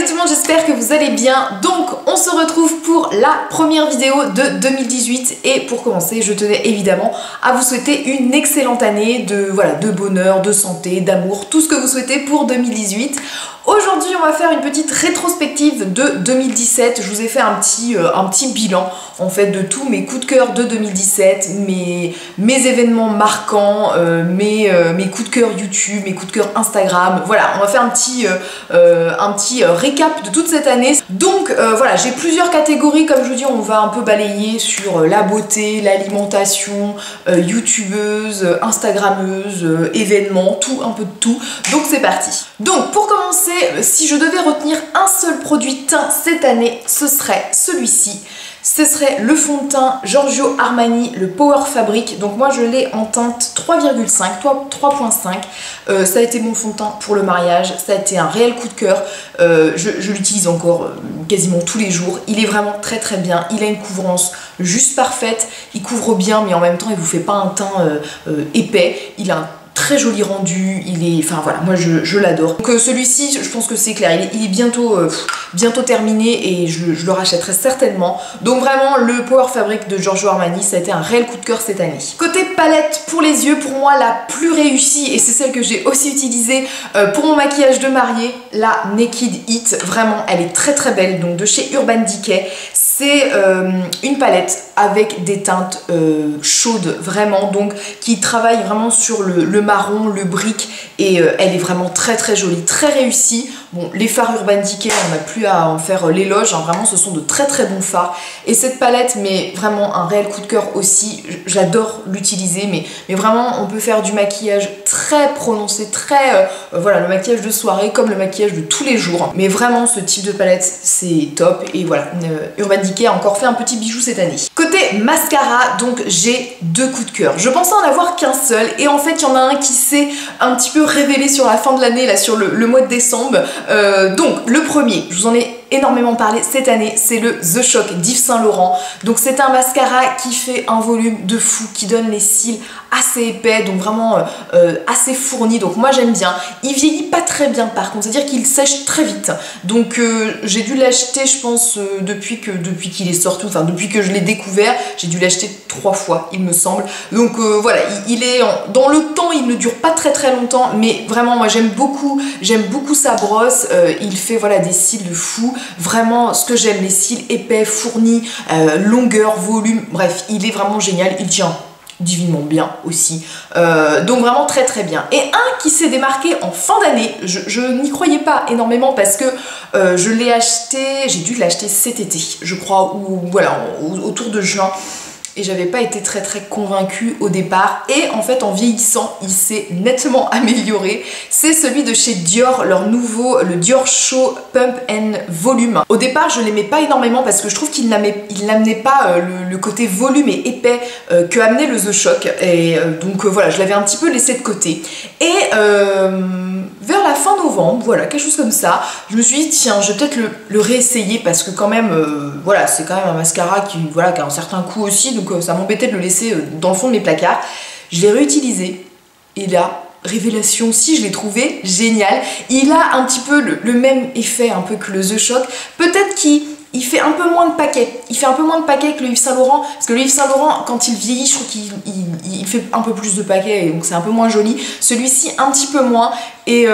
tout le monde, j'espère que vous allez bien. Donc on se retrouve pour la première vidéo de 2018 et pour commencer je tenais évidemment à vous souhaiter une excellente année de bonheur, de santé, d'amour, tout ce que vous souhaitez pour 2018. Aujourd'hui on va faire une petite rétrospective de 2017, je vous ai fait un petit bilan en fait de tous mes coups de cœur de 2017, mes événements marquants, mes coups de cœur YouTube, mes coups de cœur Instagram, voilà, on va faire un petit récap de toute cette année. Donc voilà, j'ai plusieurs catégories, comme je vous dis, on va un peu balayer sur la beauté, l'alimentation, youtubeuse, instagrammeuse, événements, tout, un peu de tout, donc c'est parti. Donc pour commencer, si je devais retenir un seul produit teint cette année, ce serait celui-ci. Ce serait le fond de teint Giorgio Armani, le Power Fabric. Donc moi je l'ai en teinte 3,5, 3.5. Ça a été mon fond de teint pour le mariage, ça a été un réel coup de cœur. Je l'utilise encore quasiment tous les jours. Il est vraiment très très bien, il a une couvrance juste parfaite, il couvre bien mais en même temps il vous fait pas un teint épais. Il a un très joli rendu, il est, enfin voilà, moi je l'adore. Donc celui-ci, je pense que c'est clair, il est bientôt terminé et je le rachèterai certainement. Donc vraiment, le Power Fabric de Giorgio Armani, ça a été un réel coup de cœur cette année. Côté palette pour les yeux, pour moi la plus réussie, et c'est celle que j'ai aussi utilisée pour mon maquillage de mariée, la Naked Heat. Vraiment, elle est très très belle, donc de chez Urban Decay. C'est une palette avec des teintes chaudes vraiment, donc qui travaille vraiment sur le marron, le brick, et elle est vraiment très très jolie, très réussie. Bon, les fards Urban Decay, on n'a plus à en faire l'éloge, hein, vraiment ce sont de très très bons fards. Et cette palette, mais vraiment un réel coup de cœur aussi, j'adore l'utiliser, mais vraiment on peut faire du maquillage très prononcé, très, voilà, le maquillage de soirée comme le maquillage de tous les jours. Mais vraiment ce type de palette c'est top, et voilà, Urban Decay a encore fait un petit bijou cette année. Côté mascara, donc j'ai deux coups de cœur. Je pensais en avoir qu'un seul, et en fait il y en a un qui s'est un petit peu révélé sur la fin de l'année, là sur le mois de décembre. Donc le premier, je vous en ai énormément parlé cette année, c'est le The Shock d'Yves Saint Laurent. Donc c'est un mascara qui fait un volume de fou, qui donne les cils assez épais, donc vraiment assez fourni, donc moi j'aime bien. Il vieillit pas très bien par contre, c'est-à-dire qu'il sèche très vite, donc j'ai dû l'acheter je pense depuis qu'il est sorti, enfin depuis que je l'ai découvert, j'ai dû l'acheter 3 fois il me semble. Donc voilà, il est dans le temps, il ne dure pas très très longtemps, mais vraiment moi j'aime beaucoup sa brosse. Il fait voilà des cils de fou, vraiment ce que j'aime, les cils épais, fournis, longueur, volume, bref il est vraiment génial, il tient divinement bien aussi, donc vraiment très très bien. Et un qui s'est démarqué en fin d'année, je n'y croyais pas énormément parce que je l'ai acheté, j'ai dû l'acheter cet été je crois, ou voilà autour de juin, et j'avais pas été très très convaincue au départ, et en fait en vieillissant il s'est nettement amélioré. C'est celui de chez Dior, leur nouveau, le Dior Show Pump and Volume. Au départ je l'aimais pas énormément parce que je trouve qu'il n'amenait pas le côté volume et épais que amenait le The Shock, et donc voilà, je l'avais un petit peu laissé de côté. Et vers la fin novembre, voilà, quelque chose comme ça, je me suis dit tiens, je vais peut-être le réessayer parce que quand même, voilà, c'est quand même un mascara qui a un certain coût aussi, donc ça m'embêtait de le laisser dans le fond de mes placards. Je l'ai réutilisé, et là, révélation aussi, je l'ai trouvé génial. Il a un petit peu le même effet un peu que le The Shock, peut-être qu'il fait un peu moins de paquets. Il fait un peu moins de paquets que le Yves Saint Laurent, parce que le Yves Saint Laurent, quand il vieillit, je trouve qu'il fait un peu plus de paquets, et donc c'est un peu moins joli. Celui-ci, un petit peu moins. Et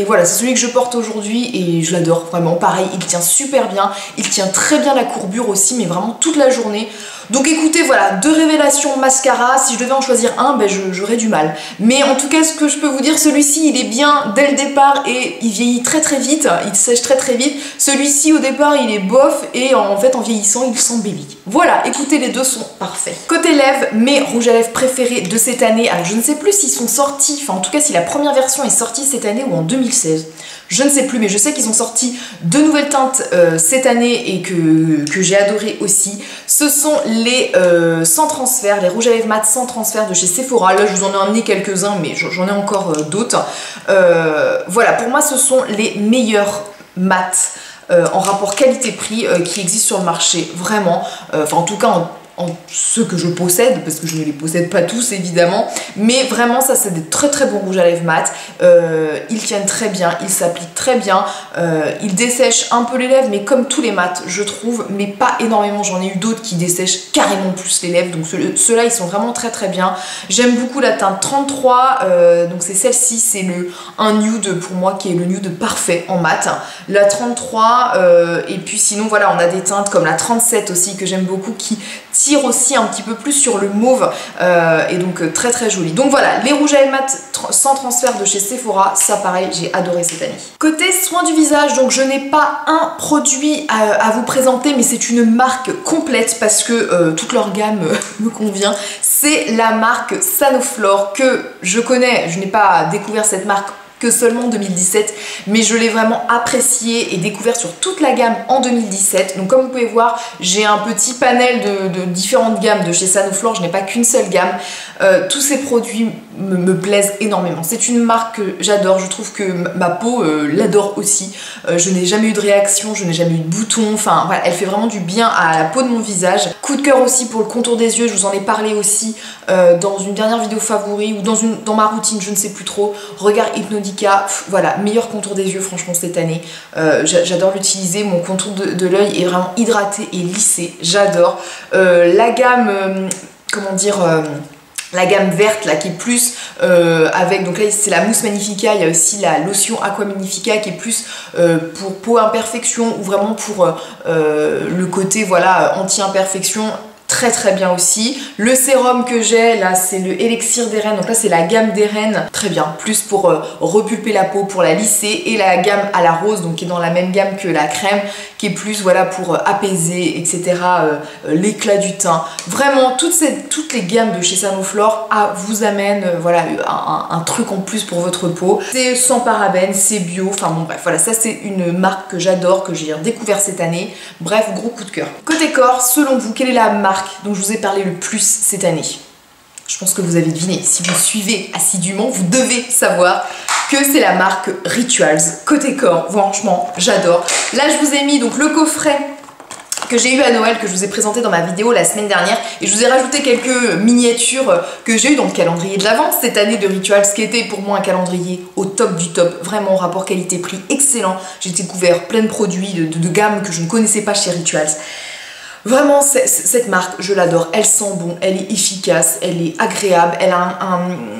voilà, c'est celui que je porte aujourd'hui et je l'adore vraiment. Pareil, il tient super bien, il tient très bien la courbure aussi, mais vraiment toute la journée. Donc écoutez, voilà, 2 révélations mascara. Si je devais en choisir un, ben j'aurais du mal. Mais en tout cas, ce que je peux vous dire, celui-ci, il est bien dès le départ et il vieillit très très vite, il sèche très très vite. Celui-ci, au départ, il est bof, et en fait, en vieillissant, il s'embellit. Voilà, écoutez, les deux sont parfaits. Côté lèvres, mes rouges à lèvres préférés de cette année. Alors, je ne sais plus s'ils sont sortis, enfin en tout cas, si la première version est sortie cette année ou en 2016. Je ne sais plus, mais je sais qu'ils ont sorti 2 nouvelles teintes cette année et que j'ai adoré aussi. Ce sont les sans transfert, les rouges à lèvres mat sans transfert de chez Sephora. Là, je vous en ai amené quelques-uns, mais j'en ai encore d'autres. Voilà, pour moi, ce sont les meilleurs mats en rapport qualité-prix qui existent sur le marché, vraiment. Enfin, en tout cas, ceux que je possède, parce que je ne les possède pas tous évidemment, mais vraiment ça c'est des très très bons rouges à lèvres mat. Ils tiennent très bien, ils s'appliquent très bien, ils dessèchent un peu les lèvres, mais comme tous les mats je trouve, mais pas énormément. J'en ai eu d'autres qui dessèchent carrément plus les lèvres, donc ceux-là ils sont vraiment très très bien. J'aime beaucoup la teinte 33, donc c'est celle-ci, c'est un nude pour moi qui est le nude parfait en mat. La 33, et puis sinon voilà, on a des teintes comme la 37 aussi que j'aime beaucoup, qui tire aussi un petit peu plus sur le mauve, et donc très très joli. Donc voilà, les rouges à lèvres mat sans transfert de chez Sephora, ça pareil, j'ai adoré cette année. Côté soins du visage, donc je n'ai pas un produit à vous présenter, mais c'est une marque complète parce que toute leur gamme me convient. C'est la marque Sanoflore que je connais, je n'ai pas découvert cette marque que seulement en 2017, mais je l'ai vraiment apprécié et découvert sur toute la gamme en 2017. Donc comme vous pouvez voir, j'ai un petit panel de différentes gammes de chez Sanoflore, je n'ai pas qu'une seule gamme. Tous ces produits me plaisent énormément. C'est une marque que j'adore, je trouve que ma peau l'adore aussi. Je n'ai jamais eu de réaction, je n'ai jamais eu de boutons, enfin voilà, elle fait vraiment du bien à la peau de mon visage. Coup de cœur aussi pour le contour des yeux, je vous en ai parlé aussi dans une dernière vidéo favori ou dans ma routine, je ne sais plus trop. Regard Hypnodica, voilà, meilleur contour des yeux franchement cette année. J'adore l'utiliser, mon contour de l'œil est vraiment hydraté et lissé, j'adore. La gamme, comment dire... la gamme verte là qui est plus avec, donc là c'est la mousse magnifica, il y a aussi la lotion aqua magnifica qui est plus pour peau imperfection ou vraiment pour le côté voilà anti-imperfection. Très très bien aussi. Le sérum que j'ai là c'est le élixir des reines, donc là c'est la gamme des reines, très bien, plus pour repulper la peau, pour la lisser, et la gamme à la rose, donc qui est dans la même gamme que la crème, qui est plus voilà pour apaiser etc, l'éclat du teint. Vraiment toutes les gammes de chez Sanoflore vous amènent voilà un truc en plus pour votre peau. C'est sans parabènes, c'est bio, enfin bon bref voilà, ça c'est une marque que j'adore, que j'ai découvert cette année. Bref, gros coup de cœur. Côté corps, selon vous, quelle est la marque dont je vous ai parlé le plus cette année? Je pense que vous avez deviné, si vous suivez assidûment, vous devez savoir que c'est la marque Rituals. Côté corps, franchement, j'adore. Là, je vous ai mis donc le coffret que j'ai eu à Noël, que je vous ai présenté dans ma vidéo la semaine dernière, et je vous ai rajouté quelques miniatures que j'ai eu dans le calendrier de l'Avent cette année de Rituals, qui était pour moi un calendrier au top du top, vraiment rapport qualité-prix excellent. J'ai découvert plein de produits de gamme que je ne connaissais pas chez Rituals. Vraiment, cette marque, je l'adore, elle sent bon, elle est efficace, elle est agréable, elle a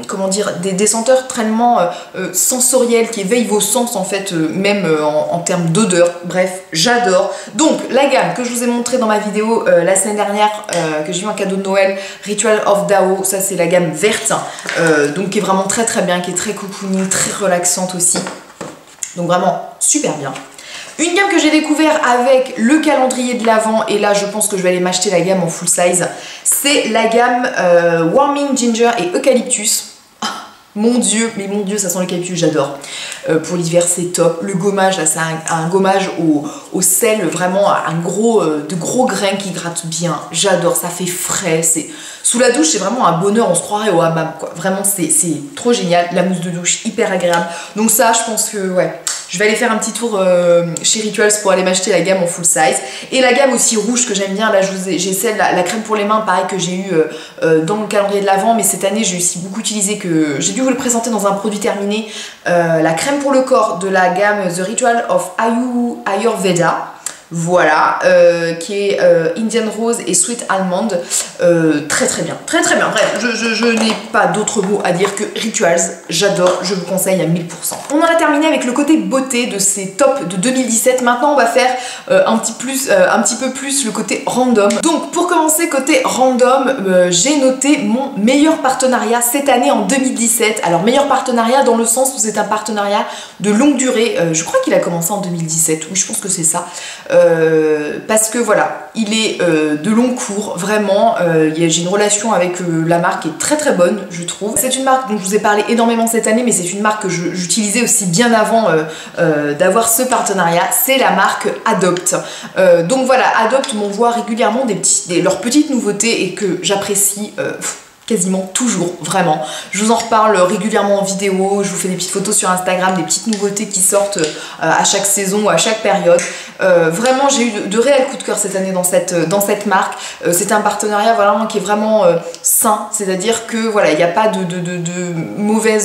comment dire, des senteurs tellement sensorielles qui éveillent vos sens en fait, même en termes d'odeur. Bref, j'adore. Donc, la gamme que je vous ai montrée dans ma vidéo la semaine dernière, que j'ai eu en cadeau de Noël, Ritual of Dao, ça c'est la gamme verte, donc qui est vraiment très très bien, qui est très cocooning, très relaxante aussi. Donc vraiment, super bien. Une gamme que j'ai découvert avec le calendrier de l'Avent, et là je pense que je vais aller m'acheter la gamme en full size, c'est la gamme Warming Ginger et Eucalyptus. Mon dieu, mais mon dieu, ça sent l'eucalyptus, j'adore. Pour l'hiver, c'est top. Le gommage, là, c'est un gommage au sel, vraiment de gros grains qui grattent bien. J'adore, ça fait frais. Sous la douche, c'est vraiment un bonheur, on se croirait au hammam, quoi. Vraiment, c'est trop génial. La mousse de douche, hyper agréable. Donc ça, je pense que, ouais, je vais aller faire un petit tour chez Rituals pour aller m'acheter la gamme en full size. Et la gamme aussi rouge que j'aime bien, là j'ai celle, la crème pour les mains, pareil, que j'ai eu dans le calendrier de l'Avent, mais cette année j'ai aussi beaucoup utilisé, que j'ai dû vous le présenter dans un produit terminé, la crème pour le corps de la gamme The Ritual of Ayurveda. Voilà, qui est Indian Rose et Sweet Almond, très très bien, très très bien. Bref, je n'ai pas d'autres mots à dire que Rituals, j'adore, je vous conseille à 1000%. On en a terminé avec le côté beauté de ces tops de 2017. Maintenant on va faire un petit peu plus le côté random. Donc pour commencer côté random, j'ai noté mon meilleur partenariat cette année en 2017. Alors meilleur partenariat dans le sens où c'est un partenariat de longue durée, je crois qu'il a commencé en 2017, oui je pense que c'est ça. Parce que voilà, il est de long cours, vraiment, j'ai une relation avec la marque qui est très très bonne, je trouve. C'est une marque dont je vous ai parlé énormément cette année, mais c'est une marque que j'utilisais aussi bien avant d'avoir ce partenariat, c'est la marque Adopt. Donc voilà, Adopt m'envoie régulièrement leurs petites nouveautés et que j'apprécie quasiment toujours, vraiment. Je vous en reparle régulièrement en vidéo, je vous fais des petites photos sur Instagram, des petites nouveautés qui sortent à chaque saison ou à chaque période. Vraiment, j'ai eu de réels coups de cœur cette année dans cette marque. C'est un partenariat voilà, qui est vraiment sain, c'est-à-dire que voilà, il n'y a pas de mauvais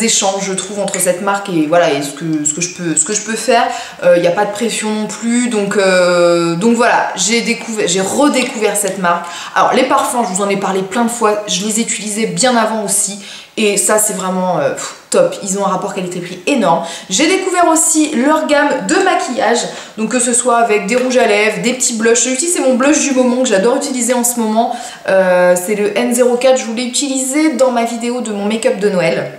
échanges, je trouve, entre cette marque et voilà, et ce que je peux faire. Il n'y a pas de pression non plus, donc voilà, j'ai redécouvert cette marque. Alors les parfums, je vous en ai parlé plein de fois, je les utilisais bien avant aussi, et ça c'est vraiment top, ils ont un rapport qualité-prix énorme. J'ai découvert aussi leur gamme de maquillage, donc que ce soit avec des rouges à lèvres, des petits blushs. Celui-ci c'est mon blush du moment que j'adore utiliser en ce moment, c'est le N04, je vous l'ai utilisé dans ma vidéo de mon make-up de Noël.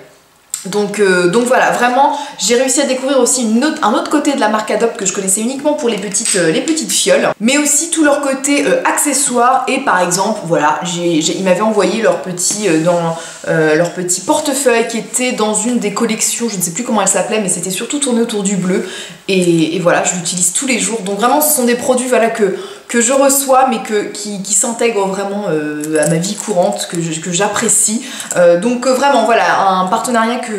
Donc voilà, vraiment, j'ai réussi à découvrir aussi un autre côté de la marque Adopt que je connaissais uniquement pour les petites fioles, mais aussi tout leur côté accessoires. Et par exemple, voilà, ils m'avaient envoyé leur petit portefeuille qui était dans une des collections, je ne sais plus comment elle s'appelait, mais c'était surtout tourné autour du bleu. Et voilà, je l'utilise tous les jours. Donc vraiment, ce sont des produits voilà, que je reçois, mais qui s'intègrent vraiment à ma vie courante, que j'apprécie. Donc vraiment, voilà, un partenariat que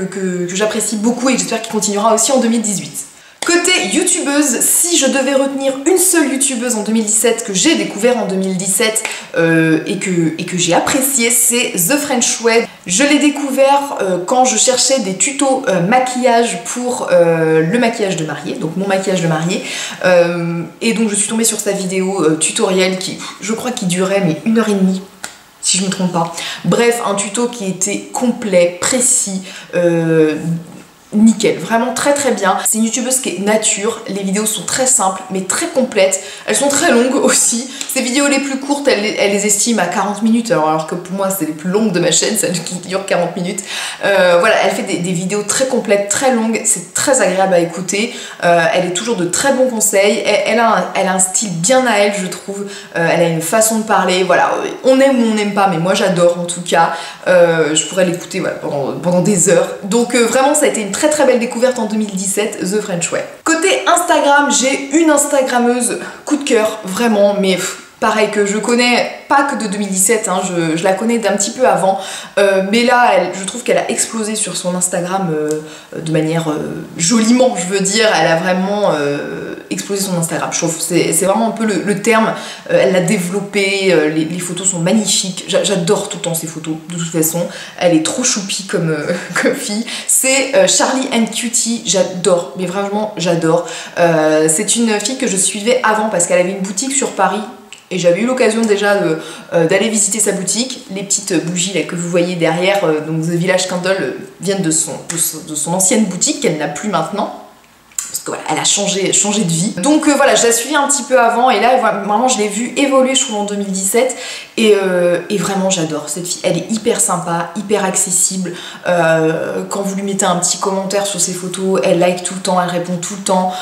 j'apprécie beaucoup et j'espère qu'il continuera aussi en 2018. Côté youtubeuse, si je devais retenir une seule youtubeuse en 2017 que j'ai découvert en 2017 et que j'ai apprécié, c'est The French Way. Je l'ai découvert quand je cherchais des tutos maquillage pour le maquillage de mariée, donc mon maquillage de mariée, et donc je suis tombée sur sa vidéo tutoriel qui, je crois qu'il durait mais 1h30. Si je me trompe pas. Bref, un tuto qui était complet, précis, nickel, vraiment très très bien. C'est une youtubeuse qui est nature, les vidéos sont très simples mais très complètes, elles sont très longues aussi. Ces vidéos les plus courtes, elle les estime à 40 minutes alors que pour moi c'est les plus longues de ma chaîne, celles qui durent 40 minutes. Voilà, elle fait des vidéos très complètes, très longues, c'est très agréable à écouter, elle est toujours de très bons conseils, elle a un style bien à elle je trouve, elle a une façon de parler, voilà, on aime ou on n'aime pas mais moi j'adore en tout cas, je pourrais l'écouter voilà, pendant des heures, donc vraiment ça a été une très très belle découverte en 2017, The French Way. Côté Instagram, j'ai une Instagrammeuse coup de cœur, vraiment, mais pareil que je connais pas que de 2017, hein, je la connais d'un petit peu avant, mais là je trouve qu'elle a explosé sur son Instagram de manière joliment, je veux dire, elle a vraiment explosé son Instagram, je trouve, c'est vraiment un peu le terme, elle l'a développé, les photos sont magnifiques, j'adore tout le temps ces photos, de toute façon, elle est trop choupie comme fille, c'est Charlie & Cutie, j'adore, mais vraiment j'adore, c'est une fille que je suivais avant parce qu'elle avait une boutique sur Paris. Et j'avais eu l'occasion déjà d'aller visiter sa boutique. Les petites bougies là, que vous voyez derrière, donc The Village Candle, viennent de son ancienne boutique qu'elle n'a plus maintenant. Parce que voilà, elle a changé de vie. Donc voilà, je la suivais un petit peu avant et là vraiment je l'ai vue évoluer je trouve en 2017 et vraiment j'adore cette fille, elle est hyper sympa, hyper accessible, quand vous lui mettez un petit commentaire sur ses photos, elle like tout le temps, elle répond tout le temps,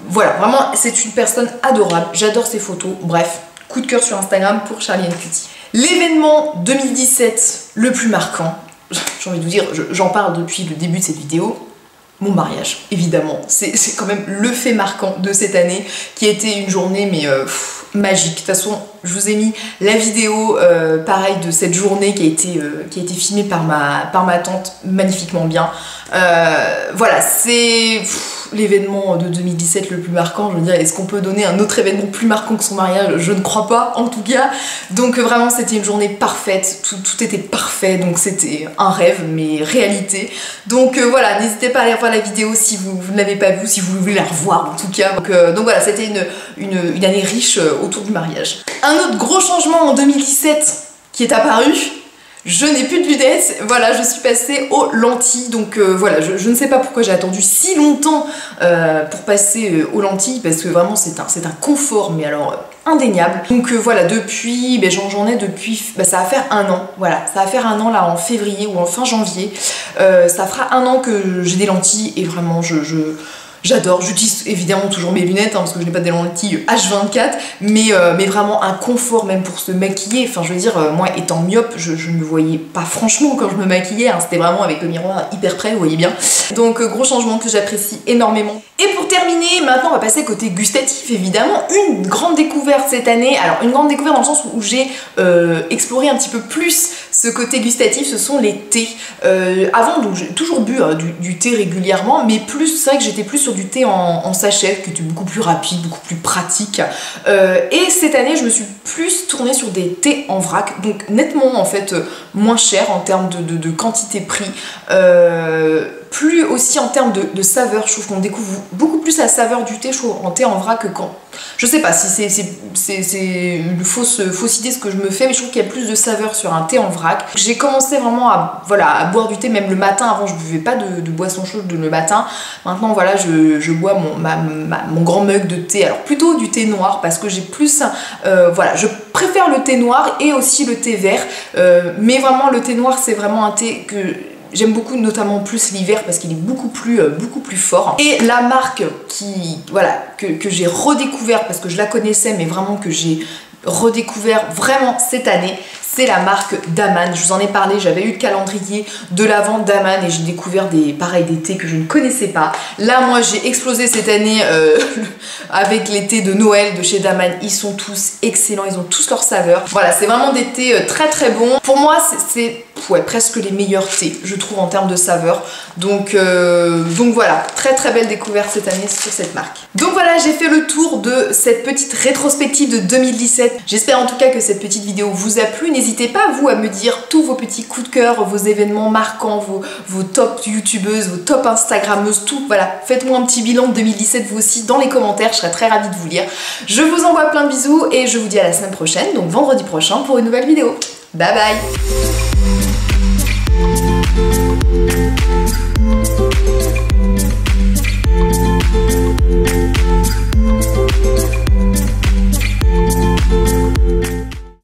voilà, vraiment c'est une personne adorable, j'adore ses photos, bref, coup de cœur sur Instagram pour Charlie & Cutie. L'événement 2017 le plus marquant, j'ai envie de vous dire, j'en parle depuis le début de cette vidéo, mon mariage, évidemment. C'est quand même le fait marquant de cette année qui a été une journée mais magique. De toute façon, je vous ai mis la vidéo pareil de cette journée qui a été filmée par ma tante magnifiquement bien. Voilà, c'est l'événement de 2017 le plus marquant. Je veux dire, est-ce qu'on peut donner un autre événement plus marquant que son mariage? Je ne crois pas, en tout cas. Donc vraiment, c'était une journée parfaite. Tout était parfait, donc c'était un rêve, mais réalité. Donc voilà, n'hésitez pas à aller revoir la vidéo si vous ne l'avez pas vue, si vous voulez la revoir en tout cas. Donc voilà, c'était une année riche autour du mariage. Un autre gros changement en 2017 qui est apparu, je n'ai plus de lunettes, voilà, je suis passée aux lentilles, donc voilà, je ne sais pas pourquoi j'ai attendu si longtemps pour passer aux lentilles, parce que vraiment c'est un confort, mais alors indéniable. Donc voilà, depuis, j'en ai depuis, ça va faire un an, voilà, ça va faire un an là en février ou en fin janvier, ça fera un an que j'ai des lentilles et vraiment J'adore, j'utilise évidemment toujours mes lunettes parce que je n'ai pas des lentilles H24, mais vraiment un confort même pour se maquiller. Enfin, je veux dire, moi étant myope, je ne me voyais pas franchement quand je me maquillais, hein. C'était vraiment avec le miroir hyper près, vous voyez bien. Donc gros changement que j'apprécie énormément. Et pour terminer, maintenant on va passer côté gustatif, évidemment. Une grande découverte cette année, alors une grande découverte dans le sens où j'ai exploré un petit peu plus ce côté gustatif, ce sont les thés. Avant, donc j'ai toujours bu du thé régulièrement, mais plus, c'est vrai que j'étais plus sur du thé en sachet, qui était beaucoup plus rapide, beaucoup plus pratique. Et cette année, je me suis plus tournée sur des thés en vrac, donc nettement en fait moins cher en termes de quantité-prix. Plus aussi en termes de saveur, je trouve qu'on découvre beaucoup plus la saveur du thé, je trouve, en thé en vrac que quand... Je sais pas si c'est une fausse idée ce que je me fais, mais je trouve qu'il y a plus de saveur sur un thé en vrac. J'ai commencé vraiment à boire du thé même le matin. Avant je buvais pas de boisson chaude le matin. Maintenant voilà, je bois mon grand mug de thé, alors plutôt du thé noir parce que j'ai plus... voilà, je préfère le thé noir et aussi le thé vert, mais vraiment le thé noir c'est vraiment un thé que... j'aime beaucoup, notamment plus l'hiver parce qu'il est beaucoup plus fort. Et la marque que j'ai redécouvert parce que je la connaissais mais vraiment que j'ai redécouvert vraiment cette année, c'est la marque Daman. Je vous en ai parlé, j'avais eu le calendrier de l'Avent Daman et j'ai découvert des thés que je ne connaissais pas. Là moi j'ai explosé cette année avec les thés de Noël de chez Daman. Ils sont tous excellents, ils ont tous leur saveur. Voilà, c'est vraiment des thés très très bons. Pour moi c'est presque les meilleurs thés je trouve en termes de saveur. Donc voilà, très très belle découverte cette année sur cette marque. Donc voilà, j'ai fait le tour de cette petite rétrospective de 2017. J'espère en tout cas que cette petite vidéo vous a plu. N'hésitez pas vous à me dire tous vos petits coups de cœur, vos événements marquants, vos top youtubeuses, vos top instagrammeuses, tout. Voilà, faites-moi un petit bilan de 2017 vous aussi dans les commentaires, je serais très ravie de vous lire. Je vous envoie plein de bisous et je vous dis à la semaine prochaine, donc vendredi prochain pour une nouvelle vidéo. Bye bye.